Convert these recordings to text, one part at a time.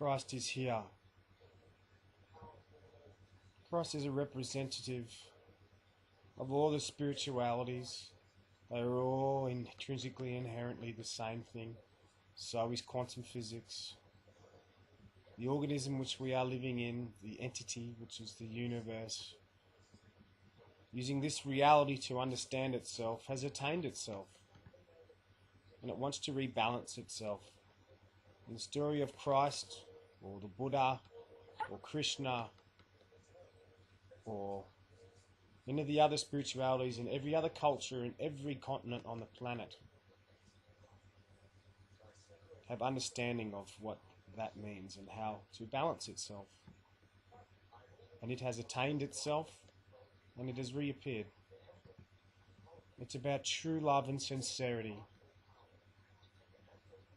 Christ is here. Christ is a representative of all the spiritualities. They are all intrinsically, inherently the same thing. So is quantum physics. The organism which we are living in, the entity which is the universe, using this reality to understand itself, has attained itself. And it wants to rebalance itself. In the story of Christ, or the Buddha, or Krishna, or any of the other spiritualities in every other culture in every continent on the planet, have understanding of what that means and how to balance itself. And it has attained itself, and it has reappeared. It's about true love and sincerity.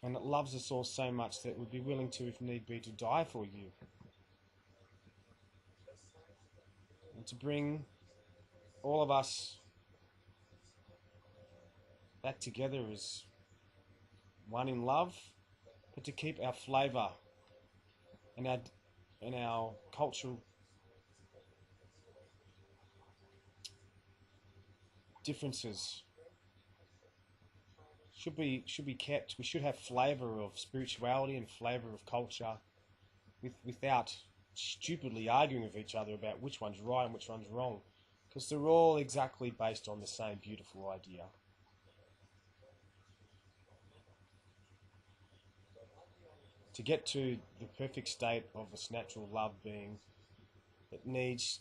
And it loves us all so much that it would be willing to, if need be, to die for you. And to bring all of us back together as one in love, but to keep our flavour and our cultural differences should be kept. We should have flavour of spirituality and flavour of culture without stupidly arguing with each other about which one's right and which one's wrong, because they're all exactly based on the same beautiful idea. To get to the perfect state of this natural love being, it needs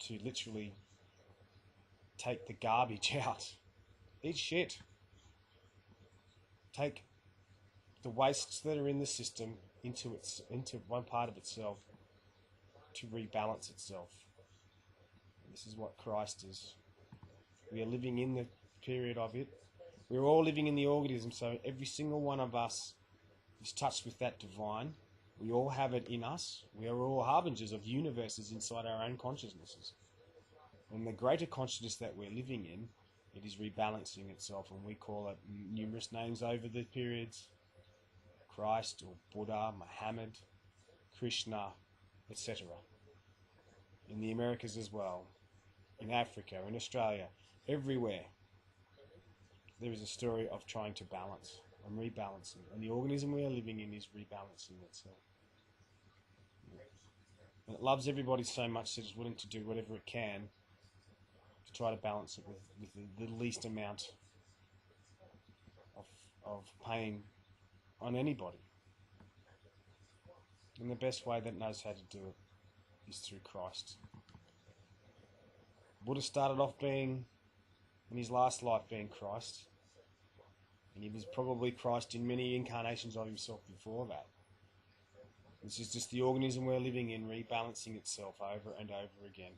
to literally take the garbage out. Eat shit. Take the wastes that are in the system into one part of itself to rebalance itself. This is what Christ is. We are living in the period of it. We're all living in the organism, so every single one of us is touched with that divine. We all have it in us. We are all harbingers of universes inside our own consciousnesses. And the greater consciousness that we're living in, it is rebalancing itself, and we call it numerous names over the periods. Christ or Buddha, Muhammad, Krishna, etc. In the Americas as well, in Africa, in Australia, everywhere. There is a story of trying to balance and rebalancing, and the organism we are living in is rebalancing itself. And it loves everybody so much that it's willing to do whatever it can to try to balance it with the least amount of pain on anybody. And the best way that it knows how to do it is through Christ. Buddha started off being, in his last life, being Christ. And he was probably Christ in many incarnations of himself before that. This is just the organism we're living in rebalancing itself over and over again.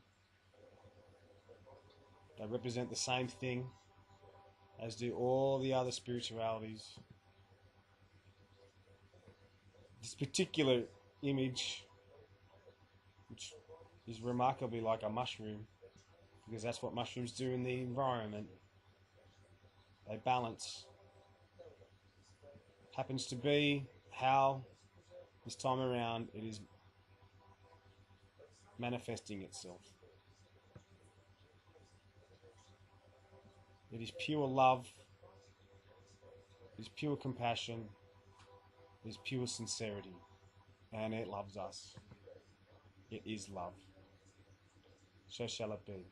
They represent the same thing as do all the other spiritualities. This particular image, which is remarkably like a mushroom, because that's what mushrooms do in the environment. They balance. Happens to be how this time around it is manifesting itself. It is pure love, it is pure compassion, it is pure sincerity, and it loves us. It is love. So shall it be.